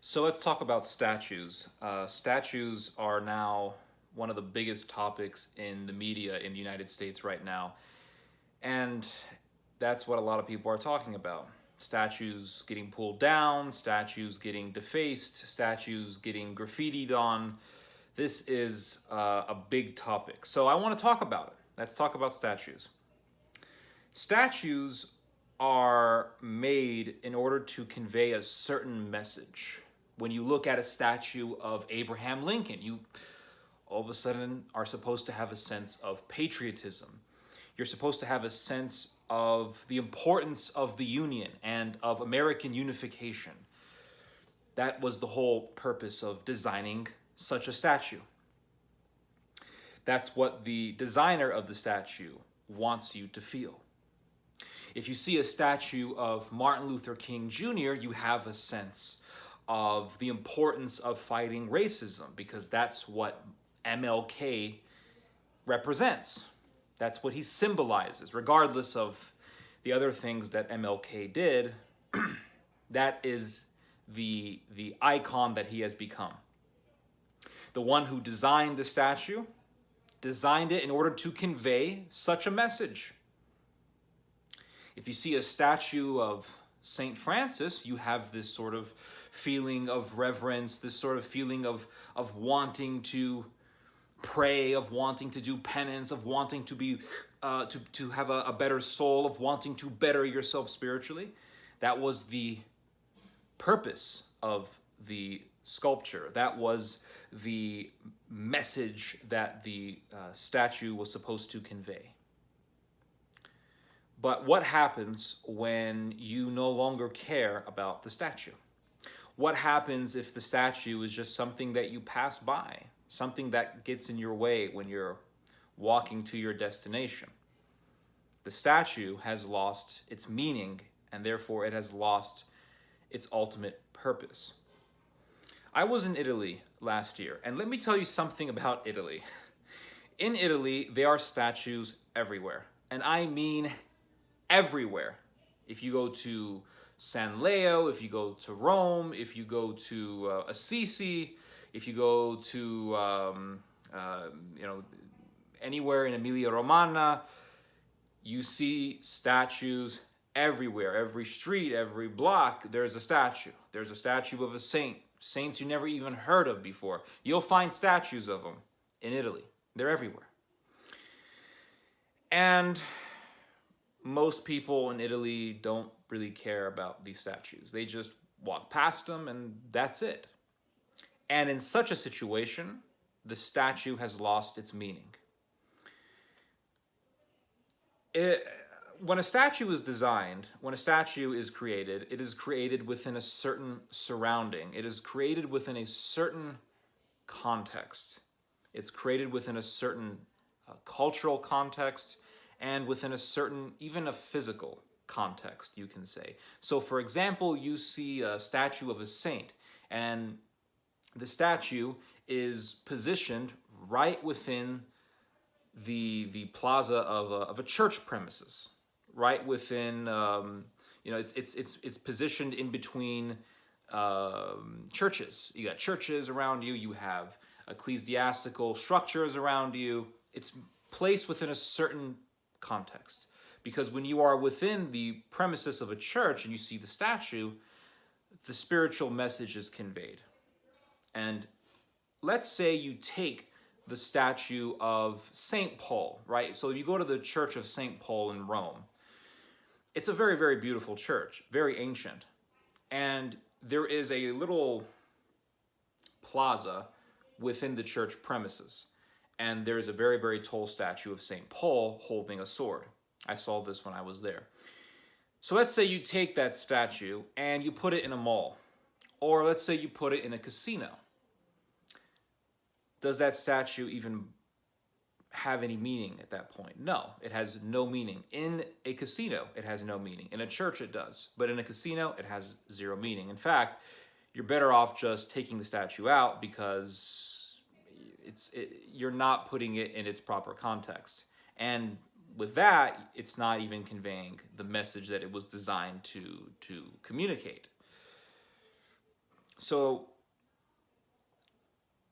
So let's talk about statues. Statues are now one of the biggest topics in the media in the United States right now. And that's what a lot of people are talking about. Statues getting pulled down, statues getting defaced, statues getting graffitied on. This is a big topic. So I want to talk about it. Let's talk about statues. Statues are made in order to convey a certain message. When you look at a statue of Abraham Lincoln, you all of a sudden are supposed to have a sense of patriotism. You're supposed to have a sense of the importance of the Union and of American unification. That was the whole purpose of designing such a statue. That's what the designer of the statue wants you to feel. If you see a statue of Martin Luther King Jr., you have a sense of the importance of fighting racism because that's what MLK represents. That's what he symbolizes, regardless of the other things that MLK did. That is the icon that he has become. The one who designed the statue designed it in order to convey such a message. If you see a statue of St. Francis, you have this sort of feeling of reverence, this sort of feeling of wanting to pray, of wanting to do penance, of wanting to be to have a better soul, of wanting to better yourself spiritually. That was the purpose of the sculpture. That was the message that the statue was supposed to convey. But what happens when you no longer care about the statue? What happens if the statue is just something that you pass by, something that gets in your way when you're walking to your destination? The statue has lost its meaning, and therefore it has lost its ultimate purpose. I was in Italy last year, and let me tell you something about Italy. In Italy, there are statues everywhere, and I mean everywhere. If you go to San Leo, if you go to Rome, if you go to Assisi, if you go to anywhere in Emilia Romagna, you see statues everywhere. Every street, every block, there's a statue. There's a statue of a saint. Saints you never even heard of before. You'll find statues of them in Italy. They're everywhere. And most people in Italy don't really care about these statues. They just walk past them and that's it. And in such a situation, the statue has lost its meaning. When a statue is designed, when a statue is created, it is created within a certain surrounding. It is created within a certain context. It's created within a certain cultural context and within a certain, even a physical context, you can say. So for example, you see a statue of a saint, and the statue is positioned right within the plaza of a church premises, right within, it's positioned in between churches. You got churches around you, you have ecclesiastical structures around you. It's placed within a certain context. Because when you are within the premises of a church and you see the statue, the spiritual message is conveyed. And let's say you take the statue of St. Paul, right? So you go to the Church of St. Paul in Rome. It's a very, very beautiful church, very ancient. And there is a little plaza within the church premises. And there is a very, very tall statue of St. Paul holding a sword. I saw this when I was there. So let's say you take that statue and you put it in a mall. Or let's say you put it in a casino. Does that statue even have any meaning at that point? No, it has no meaning. In a casino, it has no meaning. In a church, it does. But in a casino, it has zero meaning. In fact, you're better off just taking the statue out because you're not putting it in its proper context. And with that, it's not even conveying the message that it was designed to communicate. So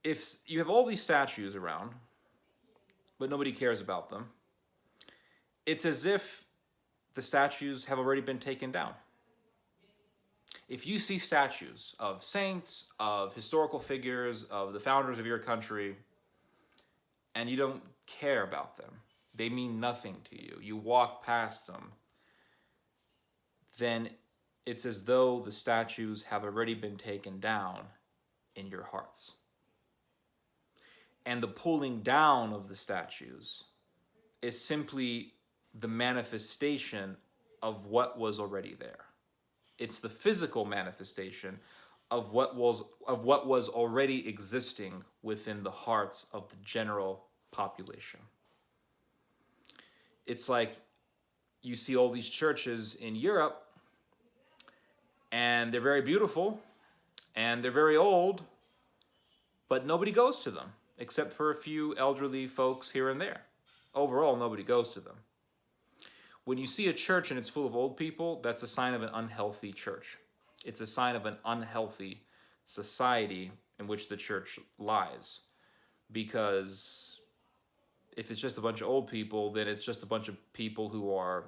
if you have all these statues around, but nobody cares about them, it's as if the statues have already been taken down. If you see statues of saints, of historical figures, of the founders of your country, and you don't care about them, they mean nothing to you, you walk past them, then it's as though the statues have already been taken down in your hearts. And the pulling down of the statues is simply the manifestation of what was already there. It's the physical manifestation of what was already existing within the hearts of the general population. It's like you see all these churches in Europe, and they're very beautiful, and they're very old, but nobody goes to them, except for a few elderly folks here and there. Overall, nobody goes to them. When you see a church and it's full of old people, that's a sign of an unhealthy church. It's a sign of an unhealthy society in which the church lies. Because if it's just a bunch of old people, then it's just a bunch of people who are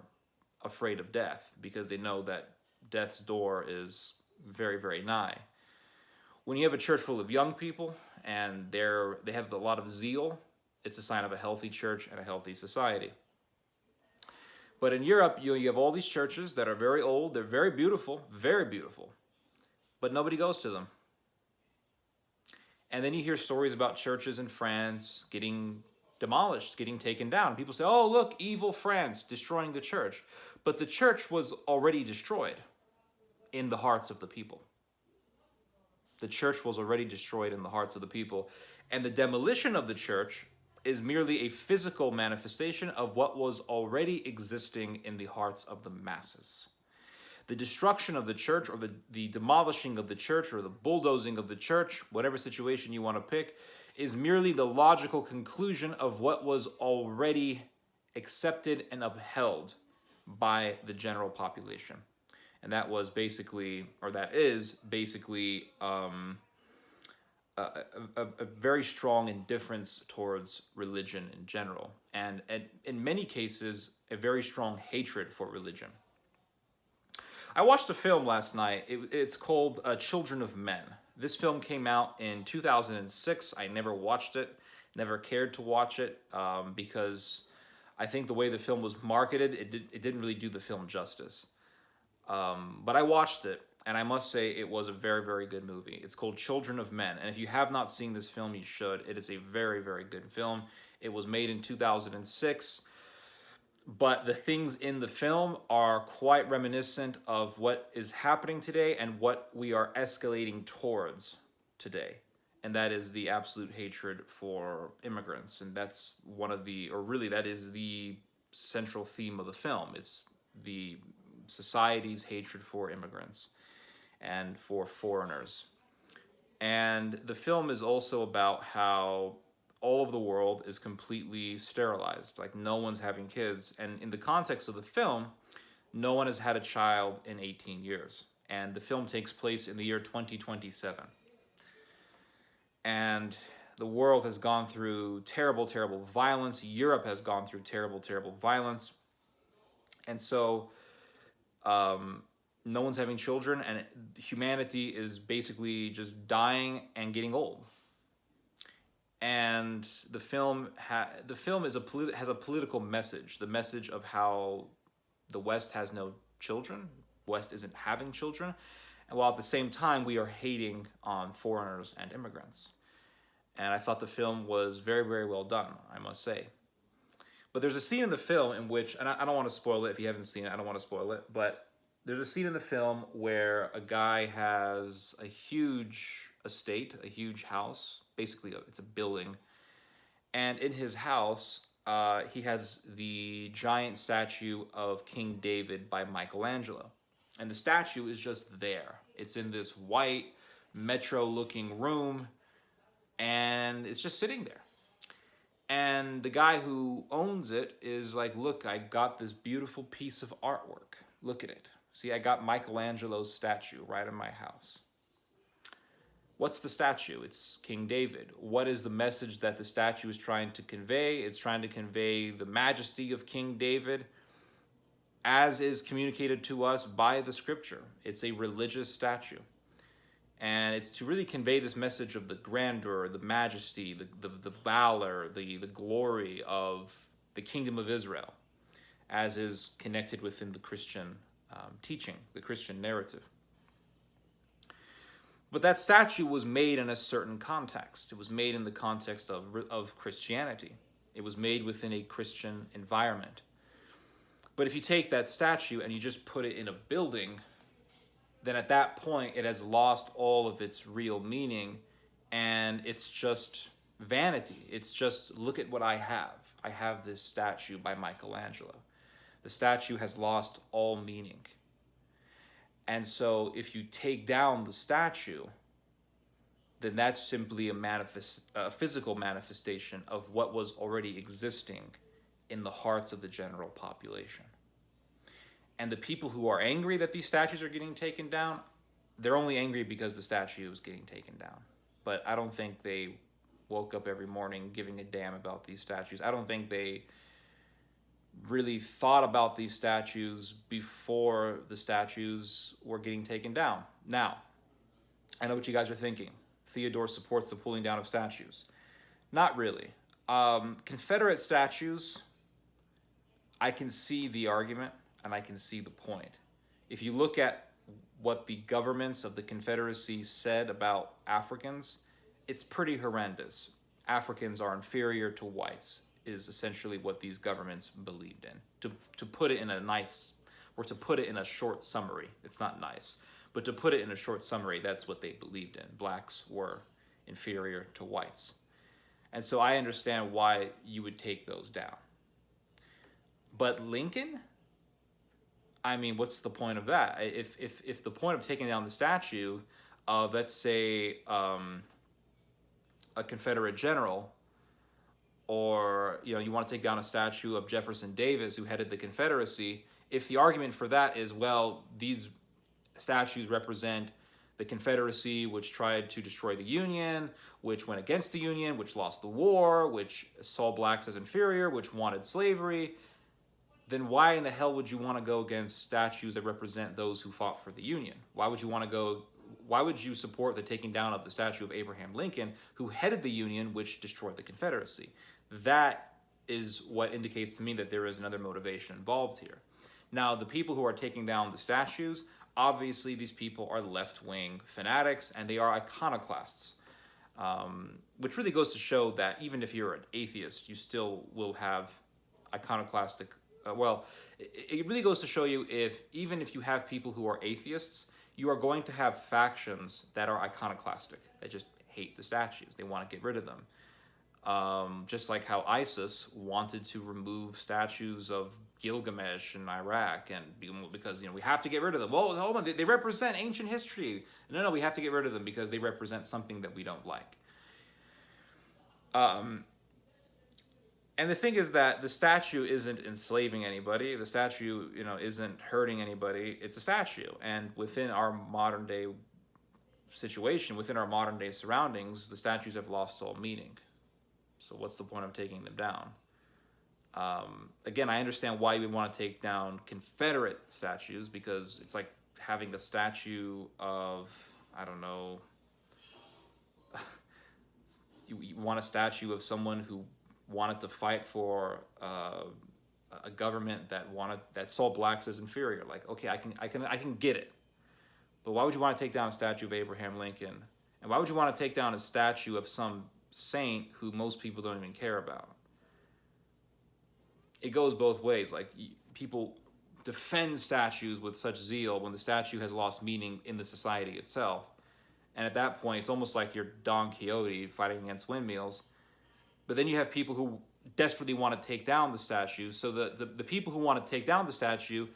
afraid of death because they know that death's door is very, very nigh. When you have a church full of young people and they have a lot of zeal, it's a sign of a healthy church and a healthy society. But in Europe, you have all these churches that are very old, they're very beautiful, but nobody goes to them. And then you hear stories about churches in France getting demolished, getting taken down. People say, oh, look, evil France destroying the church. But the church was already destroyed in the hearts of the people. The church was already destroyed in the hearts of the people. And the demolition of the church is merely a physical manifestation of what was already existing in the hearts of the masses. The destruction of the church, or the demolishing of the church, or the bulldozing of the church, whatever situation you want to pick, is merely the logical conclusion of what was already accepted and upheld by the general population. And that was basically, or that is basically, a very strong indifference towards religion in general, and in many cases, a very strong hatred for religion. I watched a film last night. It's called Children of Men. This film came out in 2006. I never watched it, never cared to watch it, because I think the way the film was marketed, it didn't really do the film justice. But I watched it, and I must say it was a very, very good movie. It's called Children of Men, and if you have not seen this film, you should. It is a very, very good film. It was made in 2006, but the things in the film are quite reminiscent of what is happening today and what we are escalating towards today. And that is the absolute hatred for immigrants. And that's that is the central theme of the film. It's the society's hatred for immigrants and for foreigners. And the film is also about how all of the world is completely sterilized. Like, no one's having kids. And in the context of the film, no one has had a child in 18 years. And the film takes place in the year 2027. And the world has gone through terrible, terrible violence. Europe has gone through terrible, terrible violence. And so no one's having children, and humanity is basically just dying and getting old. And the film has a political message, the message of how the West has no children, West isn't having children, and while at the same time we are hating on foreigners and immigrants. And I thought the film was very, very well done, I must say. But there's a scene in the film in which, and I don't want to spoil it if you haven't seen it, I don't want to spoil it, but there's a scene in the film where a guy has a huge estate, a huge house, basically it's a building, and in his house, he has the giant statue of King David by Michelangelo. And the statue is just there. It's in this white, metro-looking room, and it's just sitting there. And the guy who owns it is like, look, I got this beautiful piece of artwork. Look at it. See, I got Michelangelo's statue right in my house. What's the statue? It's King David. What is the message that the statue is trying to convey? It's trying to convey the majesty of King David as is communicated to us by the scripture. It's a religious statue. And it's to really convey this message of the grandeur, the majesty, the valor, the glory of the kingdom of Israel, as is connected within the Christian teaching, the Christian narrative. But that statue was made in a certain context. It was made in the context of Christianity. It was made within a Christian environment. But if you take that statue and you just put it in a building, then at that point it has lost all of its real meaning, and it's just vanity. It's just, look at what I have. I have this statue by Michelangelo. The statue has lost all meaning. And so if you take down the statue, then that's simply a physical manifestation of what was already existing in the hearts of the general population. And the people who are angry that these statues are getting taken down, they're only angry because the statue is getting taken down. But I don't think they woke up every morning giving a damn about these statues. I don't think they really thought about these statues before the statues were getting taken down. Now, I know what you guys are thinking. Theodore supports the pulling down of statues. Not really. Confederate statues, I can see the argument and I can see the point. If you look at what the governments of the Confederacy said about Africans, it's pretty horrendous. Africans are inferior to whites, is essentially what these governments believed in. To put it in a nice, or to put it in a short summary, it's not nice, but to put it in a short summary, that's what they believed in. Blacks were inferior to whites. And so I understand why you would take those down. But Lincoln? I mean, what's the point of that? If the point of taking down the statue of, let's say, a Confederate general, or you want to take down a statue of Jefferson Davis, who headed the Confederacy, if the argument for that is, well, these statues represent the Confederacy, which tried to destroy the Union, which went against the Union, which lost the war, which saw blacks as inferior, which wanted slavery, then why in the hell would you want to go against statues that represent those who fought for the Union? Why would you support the taking down of the statue of Abraham Lincoln, who headed the Union, which destroyed the Confederacy? That is what indicates to me that there is another motivation involved here. Now, the people who are taking down the statues, obviously these people are left-wing fanatics, and they are iconoclasts, which really goes to show that even if you're an atheist, you still will have iconoclastic, it really goes to show you even if you have people who are atheists, you are going to have factions that are iconoclastic, that just hate the statues. They want to get rid of them. Just like how ISIS wanted to remove statues of Gilgamesh in Iraq, and because we have to get rid of them. Well, hold on, they represent ancient history. No, we have to get rid of them because they represent something that we don't like. And the thing is that the statue isn't enslaving anybody. The statue, isn't hurting anybody. It's a statue, and within our modern day situation, within our modern day surroundings, the statues have lost all meaning. So what's the point of taking them down? Again, I understand why we want to take down Confederate statues, because it's like having a statue of, I don't know, you want a statue of someone who wanted to fight for a government that saw blacks as inferior. Like, okay, I can get it. But why would you want to take down a statue of Abraham Lincoln? And why would you want to take down a statue of some saint who most people don't even care about? It goes both ways. Like, people defend statues with such zeal when the statue has lost meaning in the society itself. And at that point, it's almost like you're Don Quixote fighting against windmills. But then you have people who desperately want to take down the statue. So the people who want to take down the statue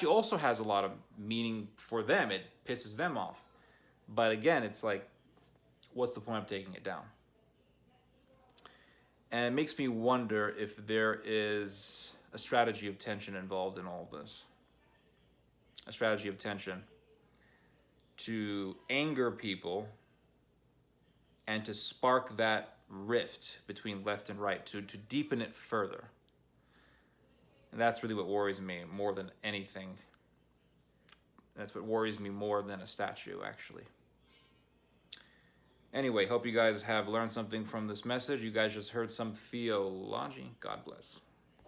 also has a lot of meaning for them. It pisses them off. But again, it's like, what's the point of taking it down? And it makes me wonder if there is a strategy of tension involved in all of this. A strategy of tension to anger people and to spark that rift between left and right, to deepen it further. And that's really what worries me more than anything. That's what worries me more than a statue, actually. Anyway, hope you guys have learned something from this message. You guys just heard some theology. God bless.